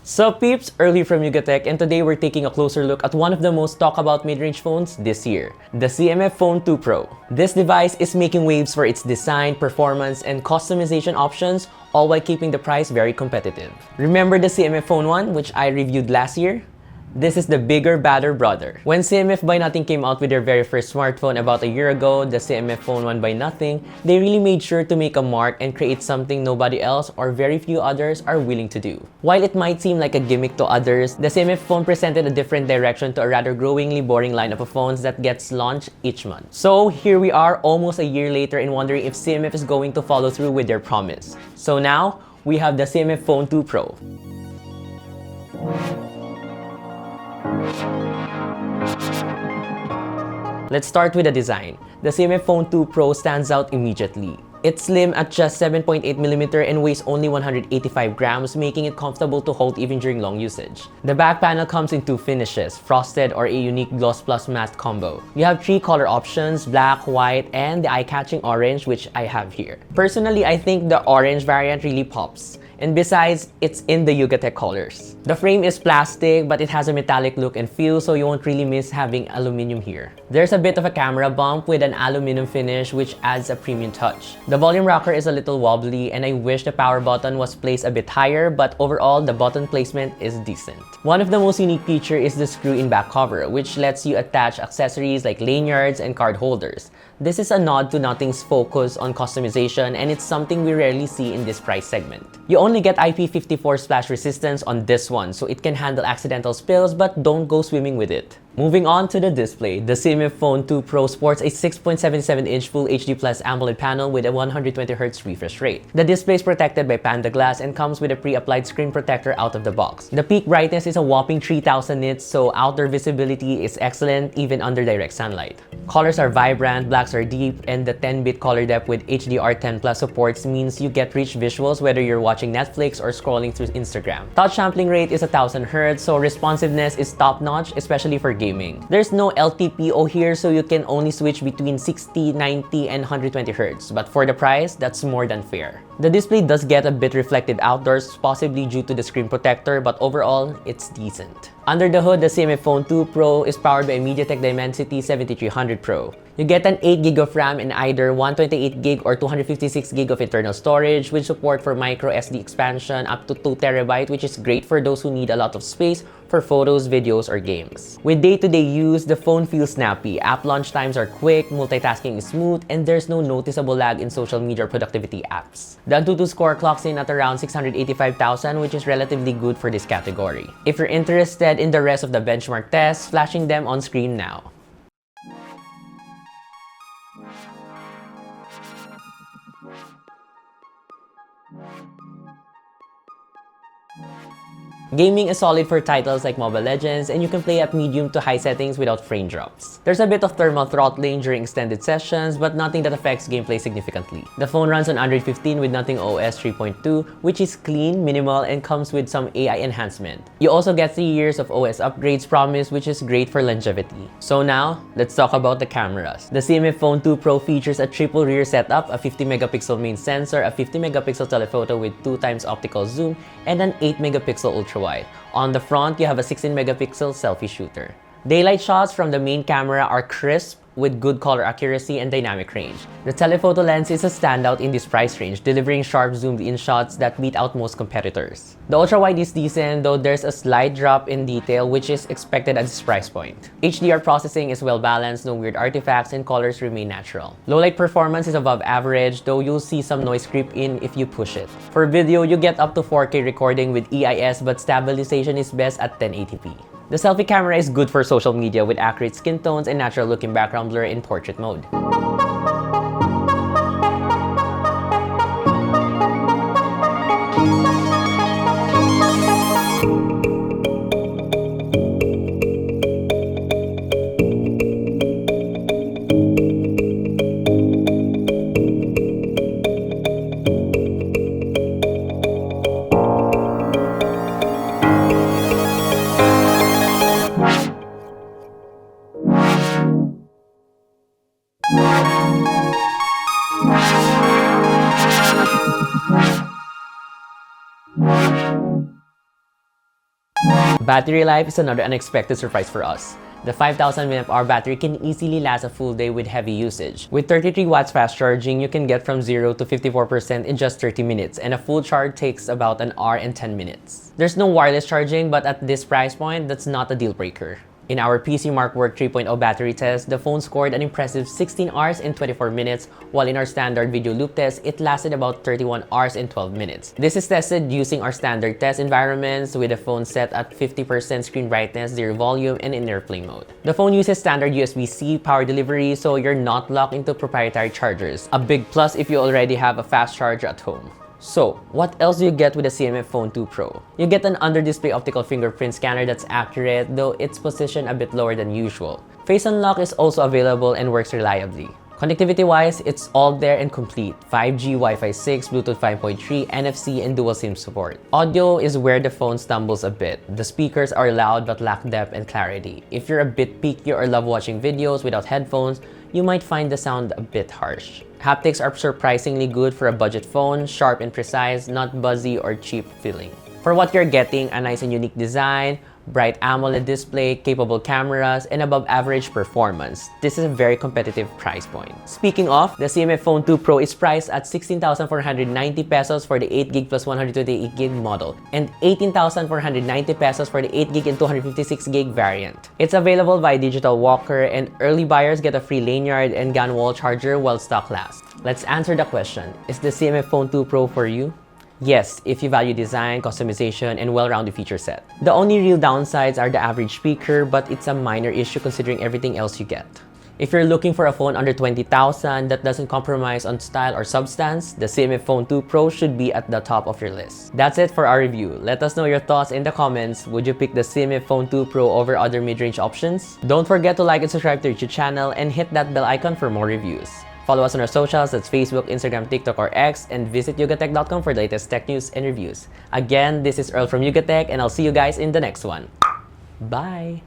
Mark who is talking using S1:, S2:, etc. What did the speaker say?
S1: So peeps, early from Yugatech, and today we're taking a closer look at one of the most talked about mid-range phones this year, the CMF Phone 2 Pro. This device is making waves for its design, performance, and customization options, all while keeping the price very competitive. Remember the CMF Phone 1, which I reviewed last year? This is the bigger, badder brother. When CMF by Nothing came out with their very first smartphone about a year ago, the CMF Phone 1 by Nothing, they really made sure to make a mark and create something nobody else or very few others are willing to do. While it might seem like a gimmick to others, the CMF Phone presented a different direction to a rather growingly boring lineup of phones that gets launched each month. So here we are almost a year later and wondering if CMF is going to follow through with their promise. So now, we have the CMF Phone 2 Pro. Let's start with the design. The CMF Phone 2 Pro stands out immediately. It's slim at just 7.8mm and weighs only 185 grams, making it comfortable to hold even during long usage. The back panel comes in two finishes, frosted or a unique gloss plus matte combo. You have three color options, black, white, and the eye-catching orange, which I have here. Personally, I think the orange variant really pops. And besides, it's in the Yugatech colors. The frame is plastic, but it has a metallic look and feel, so you won't really miss having aluminum here. There's a bit of a camera bump with an aluminum finish, which adds a premium touch. The volume rocker is a little wobbly, and I wish the power button was placed a bit higher, but overall, the button placement is decent. One of the most unique features is the screw-in back cover, which lets you attach accessories like lanyards and card holders. This is a nod to Nothing's focus on customization, and it's something we rarely see in this price segment. You only get IP54 splash resistance on this one, so it can handle accidental spills, but don't go swimming with it. Moving on to the display, the CMF Phone 2 Pro sports a 6.77-inch Full HD Plus AMOLED panel with a 120Hz refresh rate. The display is protected by Panda Glass and comes with a pre-applied screen protector out of the box. The peak brightness is a whopping 3000 nits, so outdoor visibility is excellent even under direct sunlight. Colors are vibrant, blacks are deep, and the 10-bit color depth with HDR10 Plus supports means you get rich visuals whether you're watching Netflix or scrolling through Instagram. Touch sampling rate is 1000Hz, so responsiveness is top-notch, especially for gaming. There's no LTPO here, so you can only switch between 60, 90, and 120Hz, but for the price, that's more than fair. The display does get a bit reflective outdoors, possibly due to the screen protector, but overall, it's decent. Under the hood, the CMF Phone 2 Pro is powered by a MediaTek Dimensity 7300 Pro. You get an 8GB of RAM and either 128GB or 256GB of internal storage with support for micro SD expansion up to 2TB, which is great for those who need a lot of space for photos, videos, or games. With day-to-day use, the phone feels snappy. App launch times are quick, multitasking is smooth, and there's no noticeable lag in social media or productivity apps. The Antutu score clocks in at around 685,000, which is relatively good for this category. If you're interested in the rest of the benchmark tests, flashing them on screen now. Gaming is solid for titles like Mobile Legends, and you can play at medium to high settings without frame drops. There's a bit of thermal throttling during extended sessions, but nothing that affects gameplay significantly. The phone runs on Android 15 with Nothing OS 3.2, which is clean, minimal, and comes with some AI enhancement. You also get 3 years of OS upgrades promised, which is great for longevity. So now, let's talk about the cameras. The CMF Phone 2 Pro features a triple rear setup, a 50MP main sensor, a 50MP telephoto with 2x optical zoom, and an 8MP ultra-wide. On the front, you have a 16MP selfie shooter. Daylight shots from the main camera are crisp with good color accuracy and dynamic range. The telephoto lens is a standout in this price range, delivering sharp zoomed-in shots that beat out most competitors. The ultra-wide is decent, though there's a slight drop in detail which is expected at this price point. HDR processing is well balanced, no weird artifacts, and colors remain natural. Low-light performance is above average, though you'll see some noise creep in if you push it. For video, you get up to 4K recording with EIS, but stabilization is best at 1080p. The selfie camera is good for social media with accurate skin tones and natural-looking background blur in portrait mode. Battery life is another unexpected surprise for us. The 5000 mAh battery can easily last a full day with heavy usage. With 33 watts fast charging, you can get from 0 to 54% in just 30 minutes, and a full charge takes about an hour and 10 minutes. There's no wireless charging, but at this price point, that's not a deal breaker. In our PC Mark Work 3.0 battery test, the phone scored an impressive 16 hours and 24 minutes, while in our standard video loop test, it lasted about 31 hours and 12 minutes. This is tested using our standard test environments with the phone set at 50% screen brightness, 0 volume, and in airplane mode. The phone uses standard USB-C power delivery, so you're not locked into proprietary chargers. A big plus if you already have a fast charger at home. So, what else do you get with the CMF Phone 2 Pro? You get an under-display optical fingerprint scanner that's accurate, though it's positioned a bit lower than usual. Face unlock is also available and works reliably. Connectivity-wise, it's all there and complete. 5G, Wi-Fi 6, Bluetooth 5.3, NFC, and dual SIM support. Audio is where the phone stumbles a bit. The speakers are loud but lack depth and clarity. If you're a bit picky or love watching videos without headphones, you might find the sound a bit harsh. Haptics are surprisingly good for a budget phone, sharp and precise, not buzzy or cheap feeling. For what you're getting, a nice and unique design, bright AMOLED display, capable cameras, and above average performance. This is a very competitive price point. Speaking of, the CMF Phone 2 Pro is priced at 16,490 pesos for the 8GB plus 128GB model and 18,490 pesos for the 8GB and 256GB variant. It's available via Digital Walker, and early buyers get a free lanyard and GAN wall charger while stock lasts. Let's answer the question, is the CMF Phone 2 Pro for you? Yes, if you value design, customization, and well-rounded feature set. The only real downsides are the average speaker, but it's a minor issue considering everything else you get. If you're looking for a phone under 20,000 that doesn't compromise on style or substance, the CMF Phone 2 Pro should be at the top of your list. That's it for our review. Let us know your thoughts in the comments. Would you pick the CMF Phone 2 Pro over other mid-range options? Don't forget to like and subscribe to our YouTube channel and hit that bell icon for more reviews. Follow us on our socials, that's Facebook, Instagram, TikTok, or X, and visit yugatech.com for the latest tech news and reviews. Again, this is Earl from Yugatech, and I'll see you guys in the next one. Bye!